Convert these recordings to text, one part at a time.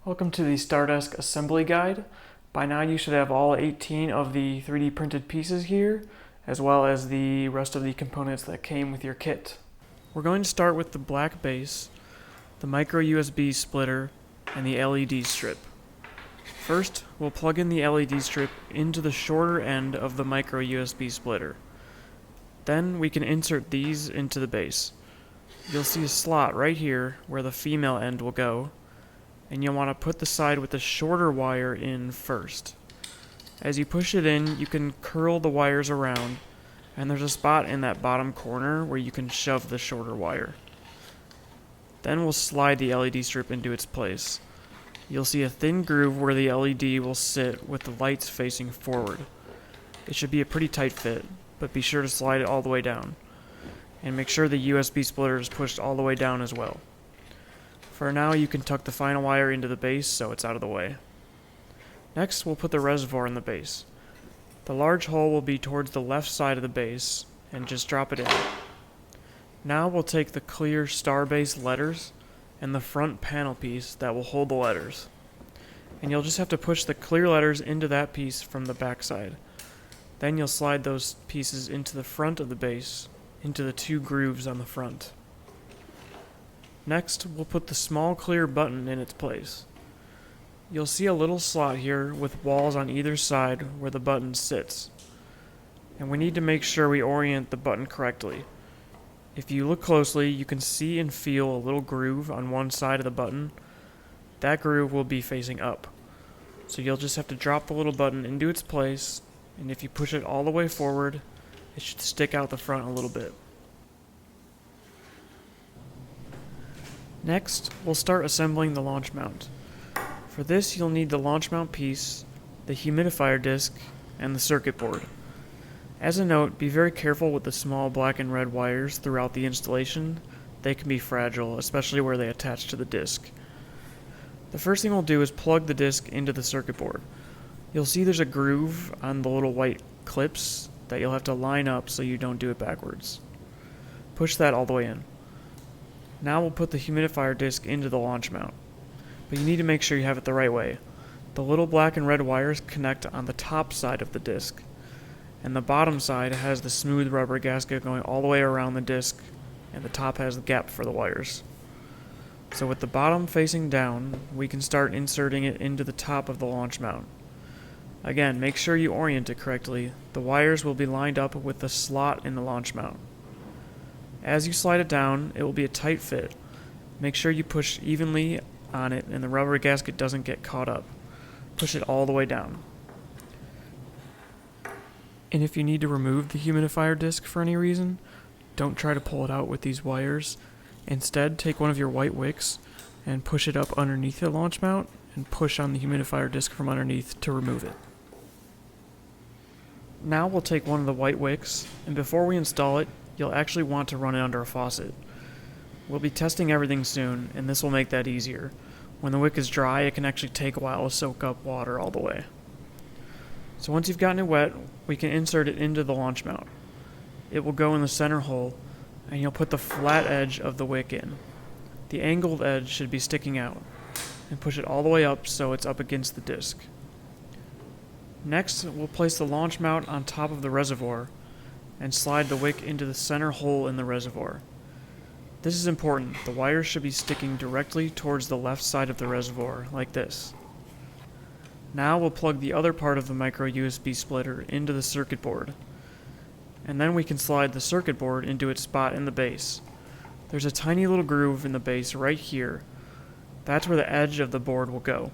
Welcome to the Stardesk assembly guide. By now you should have all 18 of the 3D printed pieces here, as well as the rest of the components that came with your kit. We're going to start with the black base, the micro USB splitter, and the LED strip. First, we'll plug in the LED strip into the shorter end of the micro USB splitter. Then we can insert these into the base. You'll see a slot right here where the female end will go, and you'll want to put the side with the shorter wire in first. As you push it in, you can curl the wires around, and there's a spot in that bottom corner where you can shove the shorter wire. Then we'll slide the LED strip into its place. You'll see a thin groove where the LED will sit with the lights facing forward. It should be a pretty tight fit, but be sure to slide it all the way down. And make sure the USB splitter is pushed all the way down as well. For now, you can tuck the final wire into the base so it's out of the way. Next, we'll put the reservoir in the base. The large hole will be towards the left side of the base, and just drop it in. Now we'll take the clear star-based letters and the front panel piece that will hold the letters. And you'll just have to push the clear letters into that piece from the back side. Then you'll slide those pieces into the front of the base, into the two grooves on the front. Next, we'll put the small clear button in its place. You'll see a little slot here with walls on either side where the button sits. And we need to make sure we orient the button correctly. If you look closely, you can see and feel a little groove on one side of the button. That groove will be facing up. So you'll just have to drop the little button into its place, and if you push it all the way forward, it should stick out the front a little bit. Next, we'll start assembling the launch mount. For this, you'll need the launch mount piece, the humidifier disc, and the circuit board. As a note, be very careful with the small black and red wires throughout the installation. They can be fragile, especially where they attach to the disc. The first thing we'll do is plug the disc into the circuit board. You'll see there's a groove on the little white clips that you'll have to line up so you don't do it backwards. Push that all the way in. Now we'll put the humidifier disc into the launch mount, but you need to make sure you have it the right way. The little black and red wires connect on the top side of the disc, and the bottom side has the smooth rubber gasket going all the way around the disc, and the top has the gap for the wires. So with the bottom facing down, we can start inserting it into the top of the launch mount. Again, make sure you orient it correctly. The wires will be lined up with the slot in the launch mount. As you slide it down, it will be a tight fit. Make sure you push evenly on it and the rubber gasket doesn't get caught up. Push it all the way down. And if you need to remove the humidifier disc for any reason, don't try to pull it out with these wires. Instead, take one of your white wicks and push it up underneath the launch mount and push on the humidifier disc from underneath to remove it. Now we'll take one of the white wicks, and before we install it, you'll actually want to run it under a faucet. We'll be testing everything soon, and this will make that easier. When the wick is dry, it can actually take a while to soak up water all the way. So once you've gotten it wet, we can insert it into the launch mount. It will go in the center hole, and you'll put the flat edge of the wick in. The angled edge should be sticking out, and push it all the way up so it's up against the disc. Next, we'll place the launch mount on top of the reservoir, and slide the wick into the center hole in the reservoir. This is important. The wires should be sticking directly towards the left side of the reservoir, like this. Now we'll plug the other part of the micro USB splitter into the circuit board, and then we can slide the circuit board into its spot in the base. There's a tiny little groove in the base right here. That's where the edge of the board will go,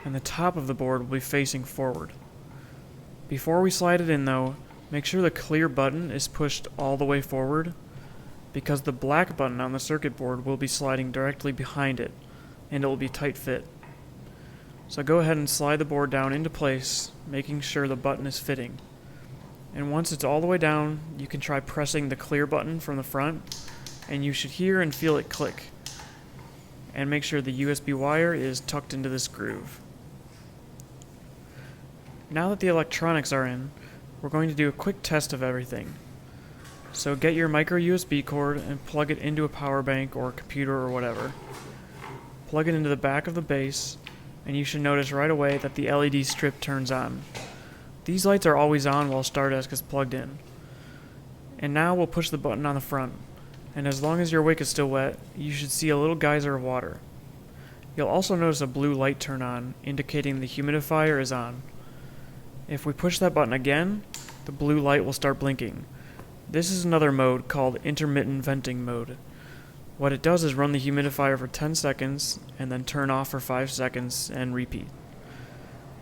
and the top of the board will be facing forward. Before we slide it in though, make sure the clear button is pushed all the way forward, because the black button on the circuit board will be sliding directly behind it, and it will be tight fit. So go ahead and slide the board down into place, making sure the button is fitting. And once it's all the way down, you can try pressing the clear button from the front, and you should hear and feel it click. And make sure the USB wire is tucked into this groove. Now that the electronics are in, we're going to do a quick test of everything. So get your micro USB cord and plug it into a power bank or a computer or whatever. plug it into the back of the base, and you should notice right away that the LED strip turns on. These lights are always on while Stardesk is plugged in. And now we'll push the button on the front, and as long as your wick is still wet, you should see a little geyser of water. You'll also notice a blue light turn on, indicating the humidifier is on. If we push that button again, the blue light will start blinking. This is another mode called intermittent venting mode. What it does is run the humidifier for 10 seconds, and then turn off for 5 seconds, and repeat.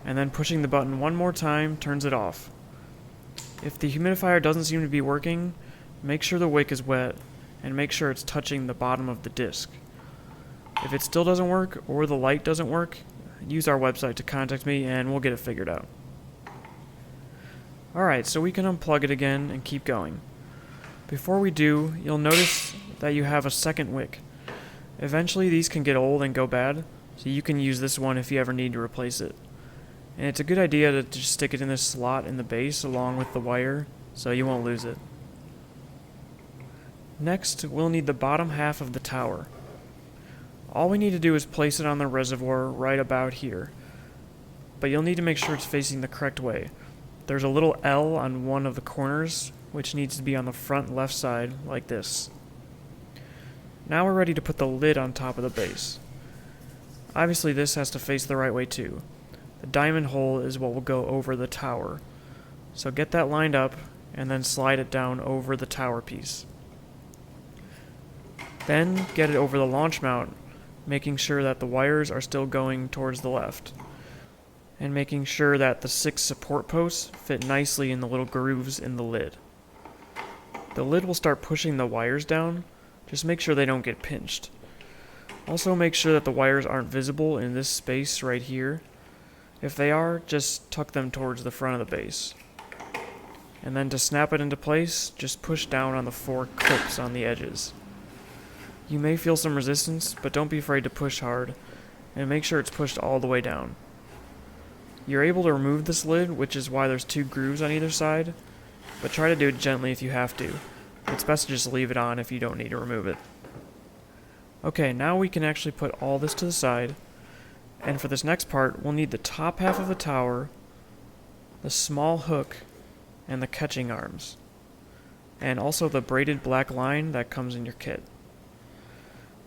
And then pushing the button one more time turns it off. If the humidifier doesn't seem to be working, make sure the wick is wet, and make sure it's touching the bottom of the disc. If it still doesn't work, or the light doesn't work, use our website to contact me and we'll get it figured out. Alright, so we can unplug it again and keep going. Before we do, you'll notice that you have a second wick. Eventually these can get old and go bad, so you can use this one if you ever need to replace it. And it's a good idea to just stick it in this slot in the base along with the wire, so you won't lose it. Next, we'll need the bottom half of the tower. All we need to do is place it on the reservoir right about here. But you'll need to make sure it's facing the correct way. There's a little L on one of the corners, which needs to be on the front left side, like this. Now we're ready to put the lid on top of the base. Obviously this has to face the right way too. The diamond hole is what will go over the tower. So get that lined up, and then slide it down over the tower piece. Then get it over the launch mount, making sure that the wires are still going towards the left, and making sure that the 6 support posts fit nicely in the little grooves in the lid. The lid will start pushing the wires down, just make sure they don't get pinched. Also make sure that the wires aren't visible in this space right here. If they are, just tuck them towards the front of the base. And then to snap it into place, just push down on the 4 clips on the edges. You may feel some resistance, but don't be afraid to push hard, and make sure it's pushed all the way down. You're able to remove this lid, which is why there's 2 grooves on either side, but try to do it gently if you have to. It's best to just leave it on if you don't need to remove it. Okay, now we can actually put all this to the side, and for this next part, we'll need the top half of the tower, the small hook, and the catching arms, and also the braided black line that comes in your kit.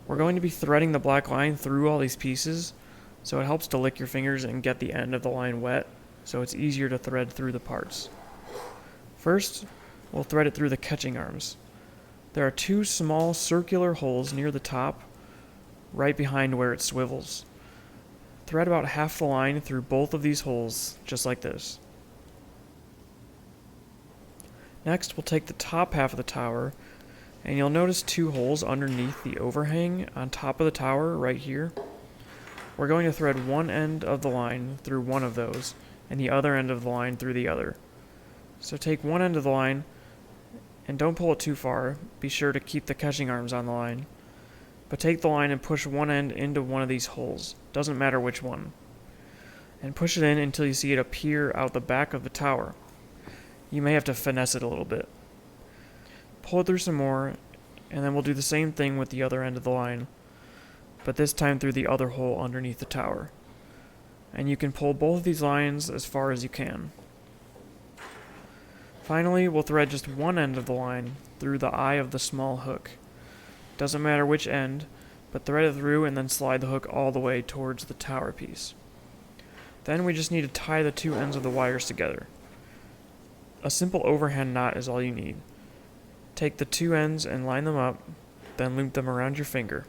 We're going to be threading the black line through all these pieces, so it helps to lick your fingers and get the end of the line wet, so it's easier to thread through the parts. First, we'll thread it through the catching arms. There are 2 small circular holes near the top, right behind where it swivels. Thread about half the line through both of these holes, just like this. Next, we'll take the top half of the tower, and you'll notice 2 holes underneath the overhang on top of the tower right here. We're going to thread one end of the line through one of those, and the other end of the line through the other. So take one end of the line, and don't pull it too far. Be sure to keep the catching arms on the line. But take the line and push one end into one of these holes. Doesn't matter which one. And push it in until you see it appear out the back of the tower. You may have to finesse it a little bit. Pull it through some more, and then we'll do the same thing with the other end of the line, but this time through the other hole underneath the tower. And you can pull both of these lines as far as you can. Finally, we'll thread just one end of the line through the eye of the small hook. Doesn't matter which end, but thread it through and then slide the hook all the way towards the tower piece. Then we just need to tie the 2 ends of the wires together. A simple overhand knot is all you need. Take the 2 ends and line them up, then loop them around your finger.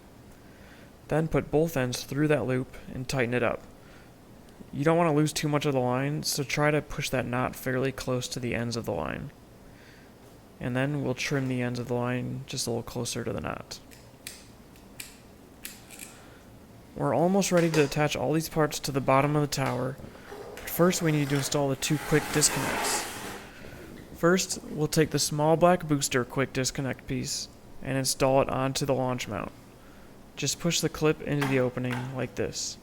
Then put both ends through that loop and tighten it up. You don't want to lose too much of the line, so try to push that knot fairly close to the ends of the line. And then we'll trim the ends of the line just a little closer to the knot. We're almost ready to attach all these parts to the bottom of the tower, but first we need to install the 2 quick disconnects. First, we'll take the small black booster quick disconnect piece and install it onto the launch mount. Just push the clip into the opening like this.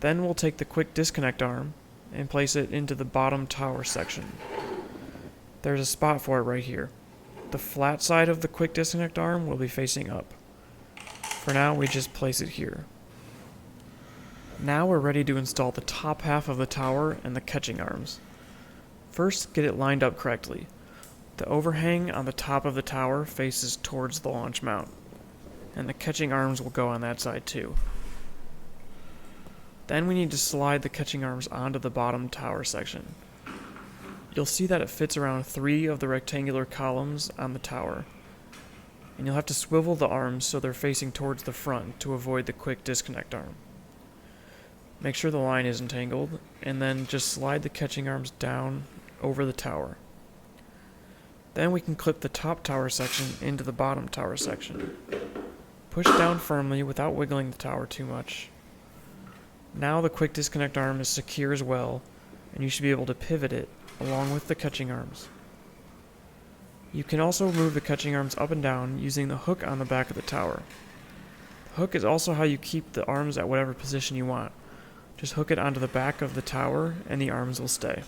Then we'll take the quick disconnect arm and place it into the bottom tower section. There's a spot for it right here. The flat side of the quick disconnect arm will be facing up. For now, we just place it here. Now we're ready to install the top half of the tower and the catching arms. First, get it lined up correctly. The overhang on the top of the tower faces towards the launch mount, and the catching arms will go on that side too. Then we need to slide the catching arms onto the bottom tower section. You'll see that it fits around 3 of the rectangular columns on the tower, and you'll have to swivel the arms so they're facing towards the front to avoid the quick disconnect arm. Make sure the line isn't tangled, and then just slide the catching arms down over the tower. Then we can clip the top tower section into the bottom tower section. Push down firmly without wiggling the tower too much. Now the quick disconnect arm is secure as well, and you should be able to pivot it along with the catching arms. You can also move the catching arms up and down using the hook on the back of the tower. The hook is also how you keep the arms at whatever position you want. Just hook it onto the back of the tower and the arms will stay.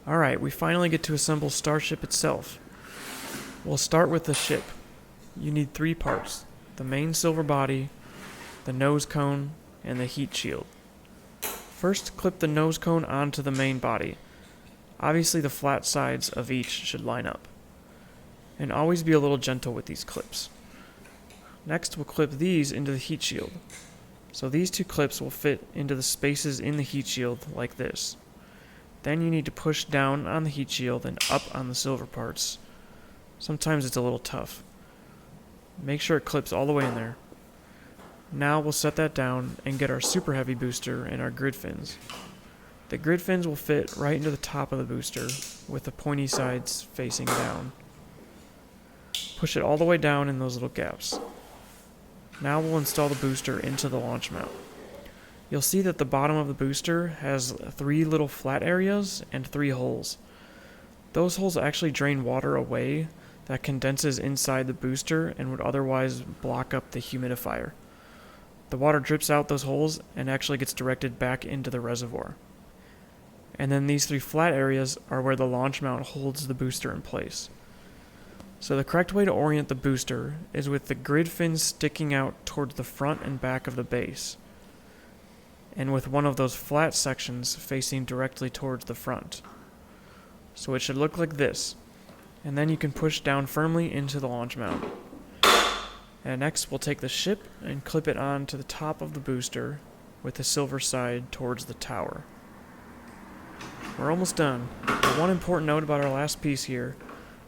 Alright, we finally get to assemble Starship itself. We'll start with the ship. You need 3 parts: the main silver body, the nose cone, and the heat shield. First, clip the nose cone onto the main body. Obviously the flat sides of each should line up. And always be a little gentle with these clips. Next, we'll clip these into the heat shield. So these 2 clips will fit into the spaces in the heat shield like this. Then you need to push down on the heat shield and up on the silver parts. Sometimes it's a little tough. Make sure it clips all the way in there. Now we'll set that down and get our super heavy booster and our grid fins. The grid fins will fit right into the top of the booster with the pointy sides facing down. Push it all the way down in those little gaps. Now we'll install the booster into the launch mount. You'll see that the bottom of the booster has 3 little flat areas and 3 holes. Those holes actually drain water away that condenses inside the booster and would otherwise block up the humidifier. The water drips out those holes and actually gets directed back into the reservoir. And then these 3 flat areas are where the launch mount holds the booster in place. So the correct way to orient the booster is with the grid fins sticking out towards the front and back of the base, and with one of those flat sections facing directly towards the front. So it should look like this, and then you can push down firmly into the launch mount. And next we'll take the ship and clip it on to the top of the booster with the silver side towards the tower. We're almost done, but one important note about our last piece here: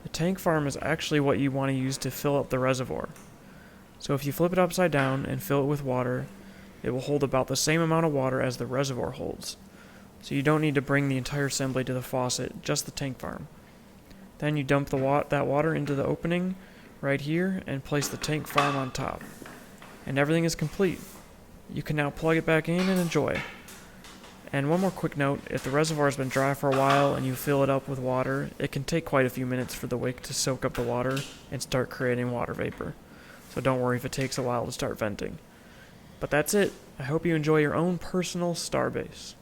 the tank farm is actually what you want to use to fill up the reservoir. So if you flip it upside down and fill it with water, it will hold about the same amount of water as the reservoir holds. So you don't need to bring the entire assembly to the faucet, just the tank farm. Then you dump that water into the opening right here and place the tank farm on top. And everything is complete. You can now plug it back in and enjoy. And one more quick note: if the reservoir has been dry for a while and you fill it up with water, it can take quite a few minutes for the wick to soak up the water and start creating water vapor. So don't worry if it takes a while to start venting. But that's it. I hope you enjoy your own personal starbase.